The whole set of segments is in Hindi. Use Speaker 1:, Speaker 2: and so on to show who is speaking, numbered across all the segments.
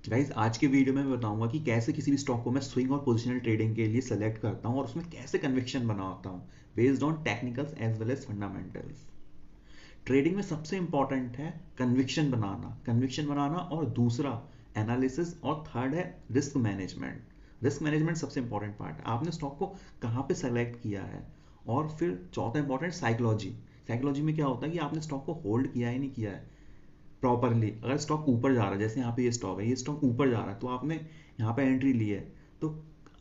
Speaker 1: गाइज आज के वीडियो में मैं बताऊंगा कि कैसे किसी भी स्टॉक को मैं स्विंग और पोजिशनल ट्रेडिंग के लिए सेलेक्ट करता हूं और उसमें कैसे कन्विक्शन बनाता हूं based on technicals as well as fundamentals. Trading में सबसे इंपॉर्टेंट है कन्विक्शन बनाना और दूसरा एनालिसिस और थर्ड है रिस्क मैनेजमेंट। रिस्क मैनेजमेंट सबसे इंपॉर्टेंट पार्ट है, आपने स्टॉक को कहाँ पे सेलेक्ट किया है। और फिर चौथा इंपॉर्टेंट साइकोलॉजी। साइकोलॉजी में क्या होता है कि आपने स्टॉक को होल्ड किया है नहीं किया है प्रॉपरली। अगर स्टॉक ऊपर जा रहा है, जैसे यहाँ पे ये स्टॉक है, ये स्टॉक ऊपर जा रहा है तो आपने यहाँ पे एंट्री ली है, तो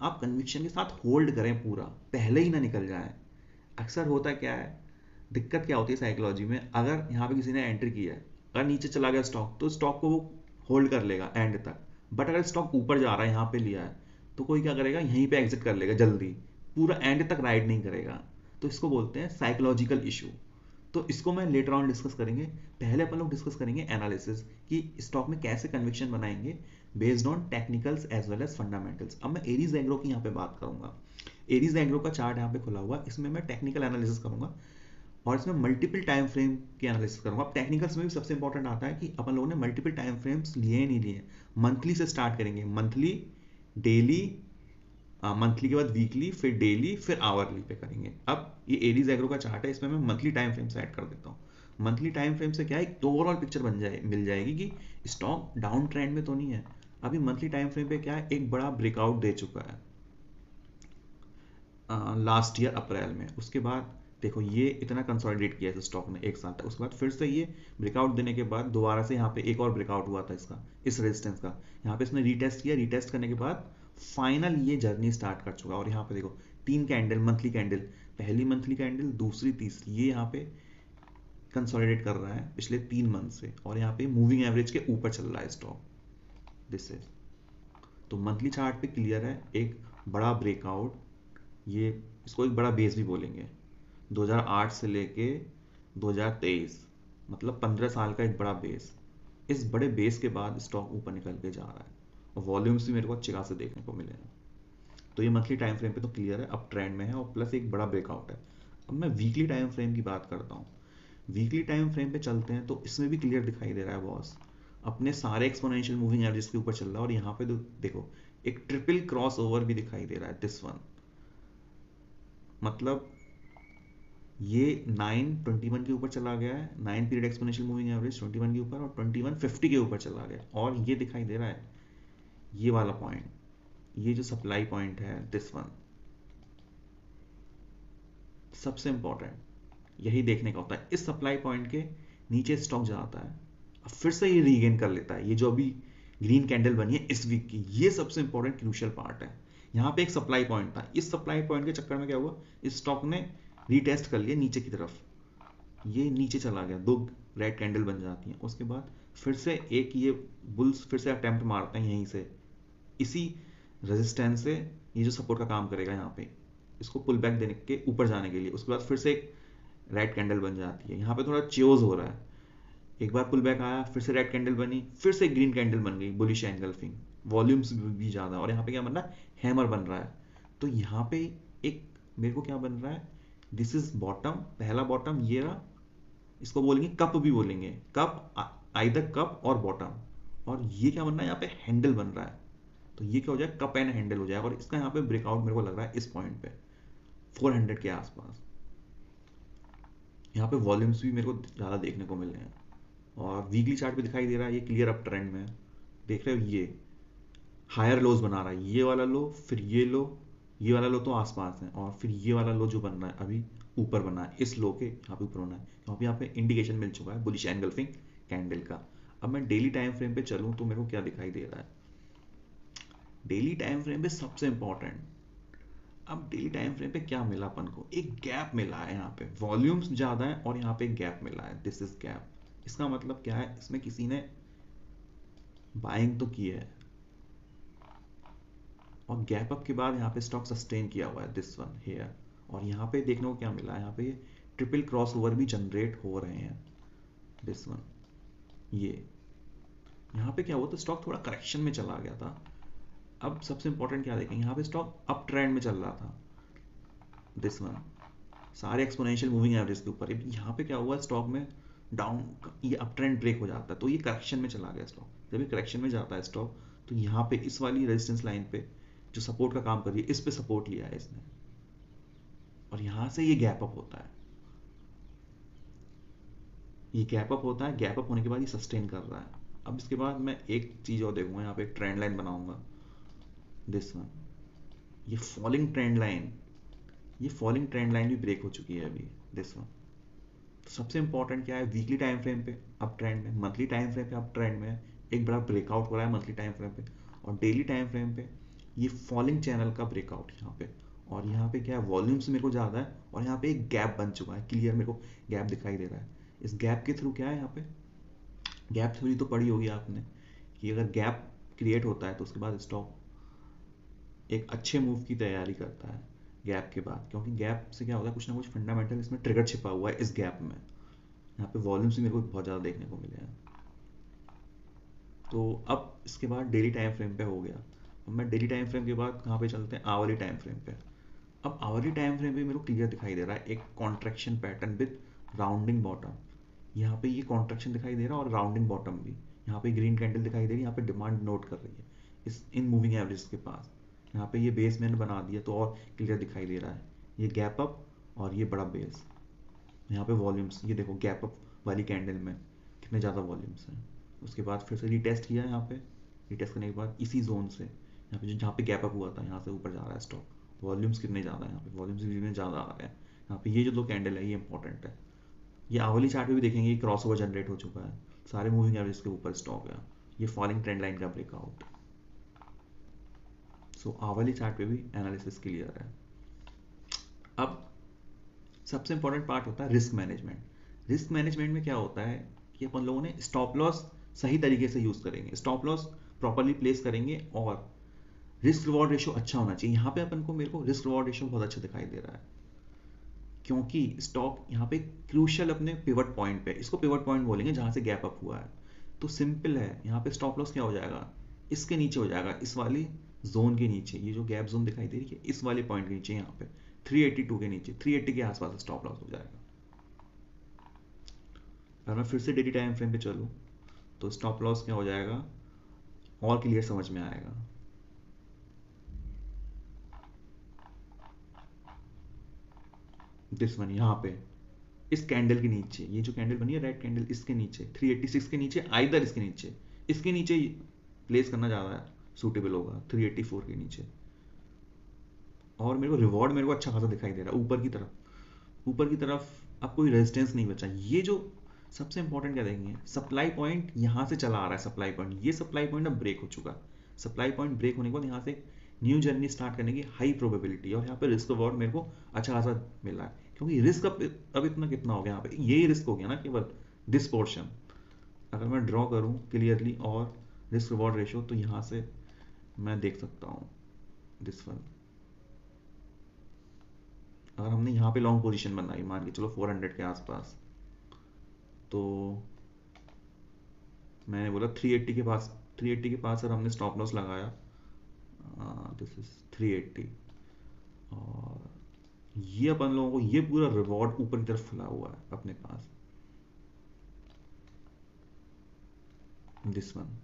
Speaker 1: आप कन्विक्शन के साथ होल्ड करें पूरा, पहले ही ना निकल जाए। अक्सर होता क्या है, दिक्कत क्या होती है साइकोलॉजी में, अगर यहाँ पे किसी ने एंट्री की है, अगर नीचे चला गया स्टॉक तो स्टॉक को वो होल्ड कर लेगा एंड तक। बट अगर स्टॉक ऊपर जा रहा है, यहाँ पे लिया है, तो कोई क्या करेगा, यहीं पे एग्जिट कर लेगा जल्दी, पूरा एंड तक राइड नहीं करेगा। तो इसको बोलते हैं साइकोलॉजिकल इशू। तो इसको मैं लेटर ऑन डिस्कस करेंगे। पहले अपन लोग डिस्कस करेंगे एनालिसिस कि स्टॉक में कैसे कन्विक्शन बनाएंगे based on technicals as well as fundamentals. अब मैं एरीज एग्रो की यहाँ पे बात करूंगा। एरीज एग्रो का चार्ट यहाँ पे खुला हुआ, इसमें मैं टेक्निकल एनालिसिस करूंगा और इसमें मल्टीपल टाइम फ्रेम की एनालिसिस करूंगा। अब टेक्निकल्स में भी सबसे इंपॉर्टेंट आता है कि अपन लोगों ने मल्टीपल टाइम फ्रेम्स लिए नहीं लिए। मंथली से स्टार्ट करेंगे, मंथली, डेली, मंथली के बाद वीकली, फिर डेली, फिर आवरली पे करेंगे। अब ये एरीज एग्रो का चार्ट है, इसमें मैं मंथली टाइम फ्रेम सेट कर देता हूँ। मंथली टाइम फ्रेम से क्या है, एक ओवरऑल पिक्चर मिल जाएगी कि स्टॉक डाउन ट्रेंड में तो नहीं है। अभी मंथली टाइम फ्रेम पे क्या है, एक बड़ा ब्रेकआउट दे चुका है लास्ट ईयर अप्रैल में। उसके बाद देखो ये इतना कंसोलिडेट किया है स्टॉक ने एक साल तक, उसके बाद फिर से ये ब्रेकआउट देने के बाद दोबारा से यहाँ पे एक और ब्रेकआउट हुआ था इसका, इस रेजिस्टेंस का। यहाँ पे इसने रीटेस्ट किया, रीटेस्ट करने के बाद फाइनल ये जर्नी स्टार्ट कर चुका है। और यहाँ पे देखो तीन कैंडल, मंथली कैंडल, पहली मंथली कैंडल, दूसरी, तीसरी, ये यहाँ पे कंसोलिडेट कर रहा है पिछले 3 मंथ से, और यहाँ पे मूविंग एवरेज के ऊपर चल रहा है स्टॉक। दिस इज, तो मंथली चार्ट पे क्लियर है एक बड़ा ब्रेकआउट। ये, इसको एक बड़ा बेस भी बोलेंगे, 2008 से लेके 2023, मतलब 15 साल का एक बड़ा बेस। इस बड़े बेस के बाद स्टॉक ऊपर निकल के जा रहा है और वॉल्यूम्स भी मेरे को अच्छी खासे देखने को मिले हैं। तो ये मंथली टाइम फ्रेम पे तो क्लियर है, अप ट्रेंड में है और प्लस एक बड़ा ब्रेकआउट है। अब मैं वीकली टाइम फ्रेम की बात करता हूँ। वीकली टाइम फ्रेम पे चलते हैं तो इसमें भी क्लियर दिखाई दे रहा है बॉस, अपने सारे एक्सपोनेंशियल मूविंग एवरेज के ऊपर चल रहा है। और यहाँ पे देखो एक ट्रिपल क्रॉस ओवर भी दिखाई दे रहा है, दिस वन। मतलब ये 921 के ऊपर चला गया है, 9 पीरियड एक्सपोनेंशियल मूविंग एवरेज 21 के ऊपर, और 2150 के ऊपर चला गया। और ये दिखाई दे रहा है ये वाला पॉइंट, ये जो सप्लाई पॉइंट है, दिस वन, सबसे इंपॉर्टेंट यही देखने का होता है। इस सप्लाई पॉइंट के नीचे स्टॉक जाता है, अब फिर से ये रीगेन कर लेता है। ये जो अभी ग्रीन कैंडल बनी है इस वीक की, ये सबसे इंपॉर्टेंट क्रूशियल पार्ट है। यहाँ पे एक सप्लाई पॉइंट था, इस सप्लाई पॉइंट के चक्कर में क्या हुआ, इस स्टॉक ने रीटेस्ट कर लिया नीचे की तरफ, ये नीचे चला गया, दो रेड कैंडल बन जाती हैं। उसके बाद फिर से एक ये बुल्स फिर से अटेम्प्ट मारते हैं यहीं से, इसी रेजिस्टेंस से, ये जो सपोर्ट का काम करेगा यहाँ पे, इसको पुल बैक देने के ऊपर जाने के लिए। उसके बाद फिर से एक रेड कैंडल बन जाती है, यहाँ पे थोड़ा च्योज हो रहा है। एक बार पुल बैक आया, फिर से रेड कैंडल बनी, फिर से ग्रीन कैंडल बन गई, बुलिश एंगल्फिंग, वॉल्यूम्स भी ज़्यादा। और यहाँ पे क्या बन रहा है, हैमर बन रहा है। तो यहाँ पे एक मेरे को क्या बन रहा है, दिस इज बॉटम, पहला बॉटम ये रहा, इसको बोलेंगे कप भी बोलेंगे, कप, आइदर कप और बॉटम। और ये क्या बन रहा है, यहाँ पे हैंडल बन रहा है। तो ये क्या हो जाए, कप एंड हैंडल हो जाएगा। और इसका यहाँ पे ब्रेकआउट मेरे को लग रहा है इस पॉइंट पे 400 के आसपास। यहाँ पे वॉल्यूम्स भी मेरे को ज़्यादा देखने को मिल रहे हैं और वीकली चार्ट पे दिखाई दे रहा है ये क्लियर अप ट्रेंड में। देख रहे हो, ये हायर लोज बना रहा है, ये वाला लो, फिर ये लो, ये वाला लो तो आसपास है, और फिर ये वाला लो जो बन रहा है अभी ऊपर बना है, इस लो के यहाँ पे ऊपर बना है, क्योंकि यहाँ पे इंडिकेशन मिल चुका है बुलिश एंगल्फिंग कैंडल का। अब मैं डेली टाइम फ्रेम पे चलूँ तो मेरे को क्या दिखाई दे रहा है, डेली टाइम फ्रेम पे सबसे इंपॉर्टेंट, अब डेली टाइम फ्रेम पे क्या मिला अपन को, एक गैप मिला है। यहाँ पे वॉल्यूम्स ज़्यादा है और यहाँ पे एक गैप मिला है, दिस इज गैप। इसका मतलब क्या है, इसमें किसी ने बाइंग तो की है और गैप अप के बाद यहाँ पे स्टॉक सस्टेन किया हुआ है, दिस वन हेयर। और यहाँ पे देखने को क्या मिला है, यहाँ पे ये ट्रिपल क्रॉस ओवर भी जनरेट हो रहे हैं, दिस वन। ये यहाँ पे क्या हुआ, तो स्टॉक थोड़ा करेक्शन में चला गया था। अब सबसे इंपॉर्टेंट क्या देखेंगे, यहाँ पे स्टॉक अप ट्रेंड में चल रहा था, दिस वन, सारे एक्सपोनेंशियल मूविंग एवरेज के ऊपर। यहाँ पे क्या हुआ, स्टॉक में डाउन, ये अप ट्रेंड ब्रेक हो जाता है तो ये करेक्शन में चला गया स्टॉक। जब ये करेक्शन में जाता है स्टॉक तो यहाँ पे इस वाली रेजिस्टेंस लाइन पे जो सपोर्ट का काम कर रही है, इस पे सपोर्ट लिया है इसने, और यहाँ से ये गैप अप होता है, ये गैप अप होता है, गैप अप होने के बाद ये सस्टेन कर रहा है। अब इसके बाद मैं एक चीज और देखूंगा, यहाँ पे एक ट्रेंड लाइन बनाऊंगा, दिस वन, ये फॉलिंग ट्रेंड लाइन, ये फॉलिंग ट्रेंड लाइन भी ब्रेक हो चुकी है अभी, दिस वन। तो सबसे इंपॉर्टेंट क्या है, वीकली टाइम फ्रेम पे अप ट्रेंड में, मंथली टाइम फ्रेम पे अप ट्रेंड में एक बड़ा ब्रेकआउट हो रहा है मंथली टाइम फ्रेम पे, और डेली टाइम फ्रेम पे ये फॉलिंग चैनल का ब्रेकआउट यहाँ पे, और यहाँ पे क्या है, वॉल्यूम्स मेरे को ज़्यादा है, और यहाँ पे एक गैप बन चुका है, क्लियर मेरे को गैप दिखाई दे रहा है। इस गैप के थ्रू क्या है, यहाँ पे गैप थ्योरी तो पढ़ी होगी आपने कि अगर गैप क्रिएट होता है तो उसके बाद स्टॉक एक अच्छे मूव की तैयारी करता है गैप के बाद, क्योंकि गैप से क्या होता है, कुछ ना कुछ फंडामेंटल इसमें ट्रिगर छिपा हुआ है इस गैप में। यहाँ पे वॉल्यूम्स भी मेरे को बहुत ज़्यादा देखने को मिले हैं। तो अब इसके बाद डेली टाइम फ्रेम पे हो गया, अब मैं डेली टाइम फ्रेम के बाद कहाँ पे चलते हैं, आवरली टाइम फ्रेम पे। अब आवरली टाइम फ्रेम पे मेरे को क्लियर दिखाई दे रहा है एक contraction pattern with rounding bottom, यहाँ पे ये कॉन्ट्रैक्शन दिखाई दे रहा है और राउंडिंग बॉटम भी, यहाँ पे ग्रीन कैंडल दिखाई दे रही है, यहाँ पे डिमांड नोट कर रही है इस इन मूविंग एवरेज के पास, यहाँ पे ये बेस मैंने बना दिया तो और क्लियर दिखाई दे रहा है, ये गैप अप और ये बड़ा बेस। यहाँ पे वॉल्यूम्स ये देखो, गैप अप वाली कैंडल में कितने ज़्यादा वॉल्यूम्स हैं। उसके बाद फिर से रीटेस्ट किया, यहाँ पे रीटेस्ट करने के बाद इसी जोन से यहाँ पे जहाँ पे गैप अप हुआ था यहाँ से ऊपर जा रहा है स्टॉक, वॉल्यूम्स कितने ज़्यादा है, यहाँ पे वॉल्यूम्स भी ज़्यादा आ रहे हैं। यहाँ पे ये जो दो कैंडल है ये इंपॉर्टेंट है, ये आवली चार्ट पे भी देखेंगे क्रॉस ओवर जनरेट हो चुका है, सारे मूविंग एवरेज के ऊपर स्टॉक है, ये फॉलिंग ट्रेंड लाइन का ब्रेकआउट। सो आवली चार्ट पे भी एनालिसिस क्लियर है। अब सबसे इंपॉर्टेंट पार्ट होता है रिस्क मैनेजमेंट। रिस्क मैनेजमेंट में क्या होता है कि अपन लोगों ने स्टॉप लॉस सही तरीके से यूज करेंगे, स्टॉप लॉस प्रॉपरली प्लेस करेंगे, और रिस्क रिवॉर्ड रेशियो अच्छा होना चाहिए। यहाँ पे अपन को मेरे को रिस्क रिवॉर्ड रेशियो बहुत अच्छा दिखाई दे रहा है, क्योंकि स्टॉक यहाँ पे क्रूशियल अपने पिवट पॉइंट पे, इसको पिवट पॉइंट बोलेंगे जहां से गैप अप हुआ है। तो सिंपल है, यहाँ पे स्टॉप लॉस क्या हो जाएगा, इसके नीचे हो जाएगा, इस वाली जोन के नीचे, ये जो गैप जोन दिखाई दे रही है इस वाले पॉइंट के नीचे, यहाँ पे 382 के नीचे, 380 के आसपास स्टॉप लॉस हो जाएगा। अगर मैं फिर से डेली टाइम फ्रेम पे चलूँ तो स्टॉप लॉस क्या हो जाएगा और क्लियर समझ में आएगा। दिस वन, यहाँ पे इस कैंडल के नीचे, ये जो कैंडल बनी है रेड कैंडल, इसके नीचे 386 के नीचे, आइदर इसके नीचे प्लेस करना ज़्यादा सूटेबल होगा, 384 के नीचे। और मेरे को रिवॉर्ड मेरे को अच्छा खासा दिखाई दे रहा है ऊपर की तरफ अब कोई रेजिस्टेंस नहीं बचा। ये जो सबसे इंपॉर्टेंट क्या देखेंगे, सप्लाई पॉइंट यहाँ से चला आ रहा है, सप्लाई पॉइंट, ये सप्लाई पॉइंट अब ब्रेक हो चुका। सप्लाई पॉइंट ब्रेक होने के बाद यहाँ से न्यू जर्नी स्टार्ट करने की हाई प्रोबेबिलिटी, और यहाँ पे रिस्क रिवॉर्ड मेरे को अच्छा खासा मिला है, क्योंकि रिस्क अब इतना कितना हो गया, यहाँ पे यही रिस्क हो गया ना केवल, दिस पोर्शन। अगर मैं ड्रॉ करूँ क्लियरली और रिस्क रिवॉर्ड रेशियो, तो यहाँ से मैं देख सकता हूँ दिस वन। अगर हमने यहाँ पे लॉन्ग पोजीशन बनाई, मान के चलो 400 के आसपास, तो मैंने बोला 380 के पास सर हमने स्टॉप लॉस लगाया, दिस इज 380, और ये अपन लोगों को ये पूरा रिवॉर्ड ऊपर की तरफ फैला हुआ है अपने पास, दिस वन।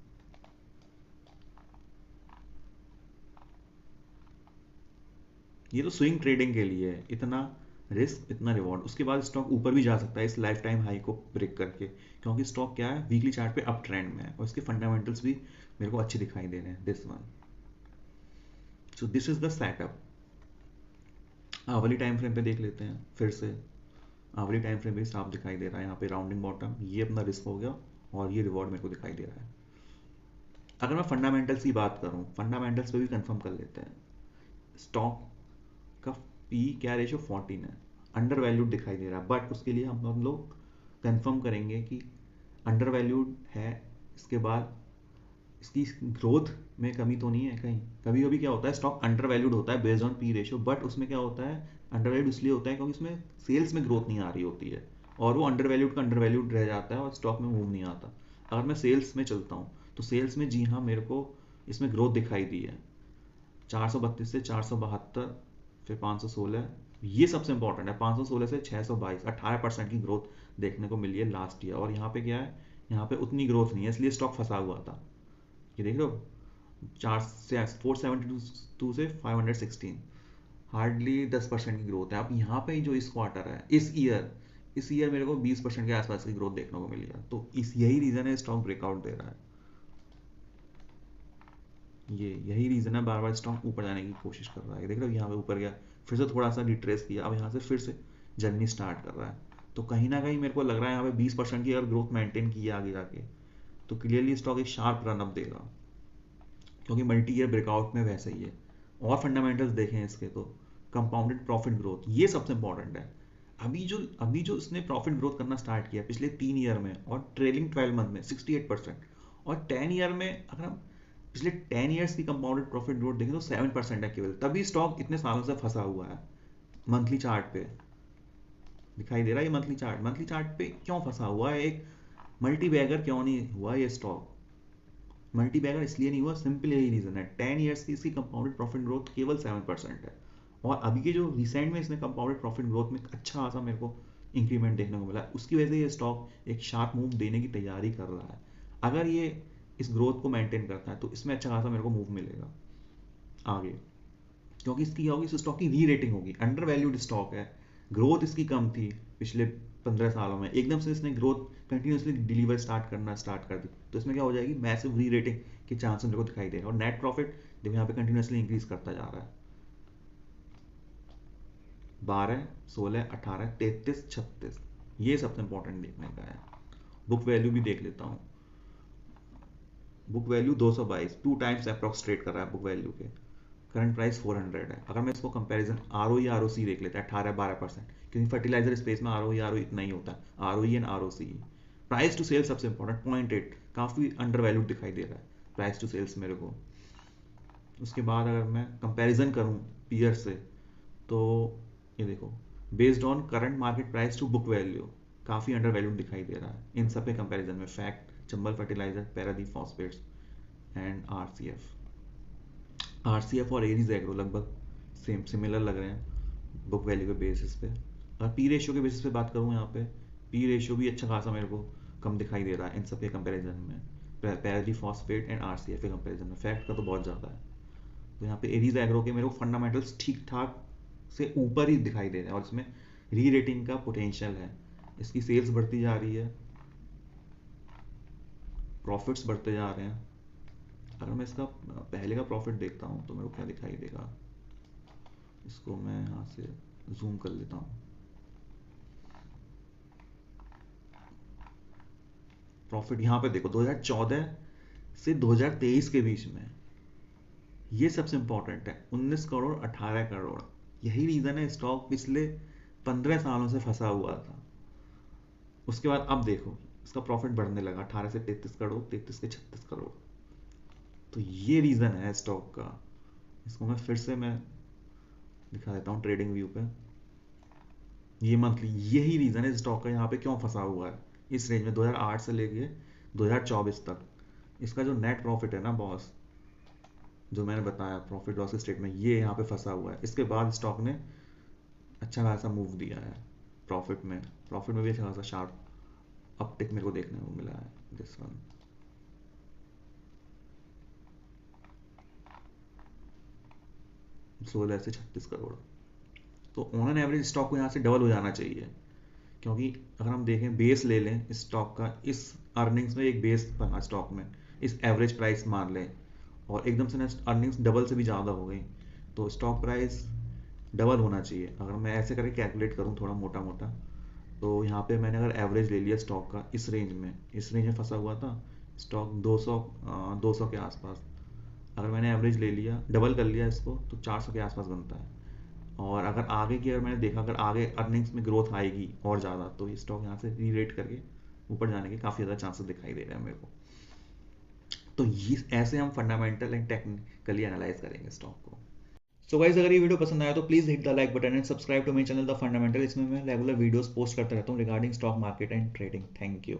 Speaker 1: ये तो स्विंग ट्रेडिंग के लिए है, इतना रिस्क इतना रिवॉर्ड, उसके बाद स्टॉक ऊपर भी जा सकता है इस लाइफ टाइम हाई को ब्रेक करके, क्योंकि स्टॉक क्या है, वीकली चार्ट पे अप ट्रेंड में है और इसके फंडामेंटल्स भी मेरे को अच्छे दिखाई दे रहे हैं, this one. So this is the setup. Hourly time frame पे देख लेते हैं फिर से, आवली टाइम फ्रेम पे साफ दिखाई दे रहा है, यहाँ पे राउंडिंग बॉटम, ये अपना रिस्क हो गया, और ये रिवॉर्ड मेरे को दिखाई दे रहा है। अगर मैं फंडामेंटल्स की बात करूँ, फंडामेंटल्स पे भी कंफर्म कर लेते हैं, स्टॉक का पी क्या रेशियो 14 है, अंडर वैल्यूड दिखाई दे रहा है, बट उसके लिए हम लोग कंफर्म करेंगे कि अंडर वैल्यूड है, इसके बाद इसकी ग्रोथ में कमी तो नहीं है कहीं। कभी कभी क्या होता है, स्टॉक अंडर वैल्यूड होता है based on P ratio, but उसमें क्या होता है, अंडर वैल्यूड इसलिए होता है क्योंकि उसमें सेल्स में ग्रोथ नहीं आ रही होती है, और वो अंडर वैल्यूड का अंडर वैल्यूड रह जाता है और स्टॉक में मूव नहीं आता। अगर मैं सेल्स में चलता हूँ तो सेल्स में जी हाँ मेरे को इसमें ग्रोथ दिखाई दी है, 432 से 472, फिर 516, ये सबसे इंपॉर्टेंट है, 516 से 622, 18% की ग्रोथ देखने को मिली है लास्ट ईयर। और यहाँ पे क्या है, यहाँ पे उतनी ग्रोथ नहीं है, इसलिए स्टॉक फंसा हुआ था, ये देख लो 472 से 516, हार्डली 10% की ग्रोथ है। अब यहाँ पे जो इस क्वार्टर है, इस ईयर मेरे को 20% के आसपास की ग्रोथ देखने को मिली है। तो यही रीज़न है स्टॉक ब्रेकआउट दे रहा है। यही रीज़न है, बार बार स्टॉक ऊपर जाने की कोशिश कर रहा है। देख रहे हो यहाँ पे ऊपर गया, फिर से थोड़ा सा रिट्रेस किया, अब यहाँ से फिर से जर्नी स्टार्ट कर रहा है। तो कहीं ना कहीं मेरे को लग रहा है यहाँ पे 20% की अगर ग्रोथ मेंटेन की आगे जाके, तो क्लियरली स्टॉक एक शार्प रनअप देगा, क्योंकि मल्टी ईयर ब्रेकआउट में वैसे ही है। और फंडामेंटल्स देखें इसके तो कंपाउंडेड प्रॉफिट ग्रोथ, ये सबसे इंपॉर्टेंट है। अभी जो इसने प्रॉफिट ग्रोथ करना स्टार्ट किया पिछले 3 ईयर में, और ट्रेलिंग 12 मंथ में 68%, और 10 ईयर में अगर हम पिछले 10 ईयर्स की कंपाउंडेड प्रॉफिट ग्रोथ देखें तो 7% है केवल। तभी स्टॉक इतने सालों से फंसा हुआ है। मंथली चार्ट पे दिखाई दे रहा है, ये मंथली चार्ट पे क्यों फंसा हुआ है, एक मल्टी बैगर क्यों नहीं हुआ ये स्टॉक? मल्टी बैगर इसलिए नहीं हुआ, सिंपल यही रीजन है, 10 ईयर्स की इसकी कंपाउंडेड प्रॉफिट ग्रोथ केवल 7% है। और अभी के जो रिसेंट में इसने कंपाउंडेड प्रॉफिट ग्रोथ में अच्छा खासा मेरे को इंक्रीमेंट देखने को मिला, उसकी वजह से ये स्टॉक एक शार्प मूव देने की तैयारी कर रहा है। अगर ये इस ग्रोथ को मेंटेन करता है तो इसमें अच्छा खासा मेरे को मूव मिलेगा आगे, क्योंकि इसकी क्या होगी, इस स्टॉक की री रेटिंग होगी। अंडर वैल्यूड स्टॉक है, ग्रोथ इसकी कम थी पिछले 15 सालों में, एकदम से इसने ग्रोथ कंटिन्यूसली डिलीवर स्टार्ट कर दी, तो इसमें क्या हो जाएगी, मैसिव री रेटिंग के चांसेस मेरे को दिखाई दे रहे हैं। और नेट प्रॉफिट देखो यहाँ पे कंटिन्यूसली इंक्रीज करता जा रहा है, 12, 16, 18, 33, 36, ये सबसे इंपॉर्टेंट देखने का है। बुक वैल्यू भी देख लेता हूँ। Book value 222, 2 times approx trade कर रहा है बुक वैल्यू के। करंट प्राइस 400 है। अगर मैं इसको कंपैरिजन ROE ROC देख लेते हैं, 18-12%, क्योंकि फर्टिलाइजर स्पेस में ROE ROE इतना ही होता है, ROE and ROC। Price to sale सबसे इंपॉर्टेंट, 0.8, काफ़ी अंडर वैल्यूड दिखाई दे रहा है प्राइस टू सेल्स मेरे को। उसके बाद अगर मैं कंपैरिजन करूं पीयर से, तो ये देखो, based on current market price to book value काफ़ी अंडर वैल्यूड दिखाई दे रहा है इन सब के कंपैरिजन में। फैक्ट, चंबल फर्टिलाइजर, पैरादीप फॉस्फेट्स एंड आरसीएफ और एरीज एग्रो लगभग सेम सिमिलर लग रहे हैं बुक वैल्यू के बेसिस पे। और पी रेशियो के बेसिस पे बात करूँ, यहाँ पे पी रेशियो भी अच्छा खासा मेरे को कम दिखाई दे रहा है इन सब के कंपैरिजन में, पैरादी फॉस्फेट एंड आरसीएफ के कंपैरिजन में। फैक्ट का तो बहुत ज़्यादा है। तो यहाँ पे एरीज एग्रो के मेरे को फंडामेंटल्स ठीक ठाक से ऊपर ही दिखाई दे रहे हैं, और इसमें री रेटिंग का पोटेंशियल है। इसकी सेल्स बढ़ती जा रही है, प्रॉफिट्स बढ़ते जा रहे हैं। अगर मैं इसका पहले का प्रॉफिट देखता हूँ तो मेरे को क्या दिखाई देगा, इसको मैं यहाँ से जूम कर लेता हूँ। प्रॉफिट यहाँ पे देखो, 2014 से 2023 के बीच में, ये सबसे इंपॉर्टेंट है, 19 करोड़ 18 करोड़। यही रीजन है स्टॉक पिछले 15 सालों से फंसा हुआ था। उसके बाद अब देखो इसका प्रॉफिट बढ़ने लगा, 18 से 33 करोड़, 33 से 36 करोड़। तो ये रीजन है स्टॉक का। इसको मैं फिर से मैं दिखा देता हूँ ट्रेडिंग व्यू पे, ये मंथली, यही रीजन है स्टॉक का यहाँ पे क्यों फंसा हुआ है इस रेंज में। 2008 से लेके 2024 तक इसका जो नेट प्रॉफिट है ना बॉस, जो मैंने बताया प्रॉफिट लॉस स्टेटमेंट, ये यहाँ पे फंसा हुआ है। इसके बाद स्टॉक ने अच्छा खासा मूव दिया है प्रॉफिट में भी अच्छा खासा शार्प अपटिक मेरे को देखने को मिला है। दिस वन 16 से 36 करोड़। तो ऑन एन एवरेज स्टॉक को यहाँ से डबल हो जाना चाहिए, क्योंकि अगर हम देखें बेस ले लें स्टॉक का, इस अर्निंग्स में एक बेस बना स्टॉक में, इस एवरेज प्राइस मान लें, और एकदम से ना अर्निंग्स डबल से भी ज़्यादा हो गई, तो स्टॉक प्राइस डबल होना चाहिए। अगर मैं ऐसे करके कैलकुलेट करूँ थोड़ा मोटा मोटा, तो यहाँ पे मैंने अगर एवरेज ले लिया स्टॉक का, इस रेंज में फंसा हुआ था स्टॉक 200 के आसपास। अगर मैंने एवरेज ले लिया, डबल कर लिया इसको, तो 400 के आसपास बनता है। और अगर आगे की, अगर मैंने देखा अगर आगे अर्निंग्स में ग्रोथ आएगी और ज़्यादा, तो ये स्टॉक यहाँ से री रेट करके ऊपर जाने के काफ़ी ज़्यादा चांसेस दिखाई दे रहे हैं मेरे को। तो ये ऐसे हम फंडामेंटल एंड टेक्निकली एनालाइज करेंगे स्टॉक को। सो गाइस, अगर ये वीडियो पसंद आया तो please hit the like button and subscribe to my channel the fundamental. इसमें मैं रेगुलर वीडियोस पोस्ट करता रहता हूँ regarding stock market and trading. Thank you.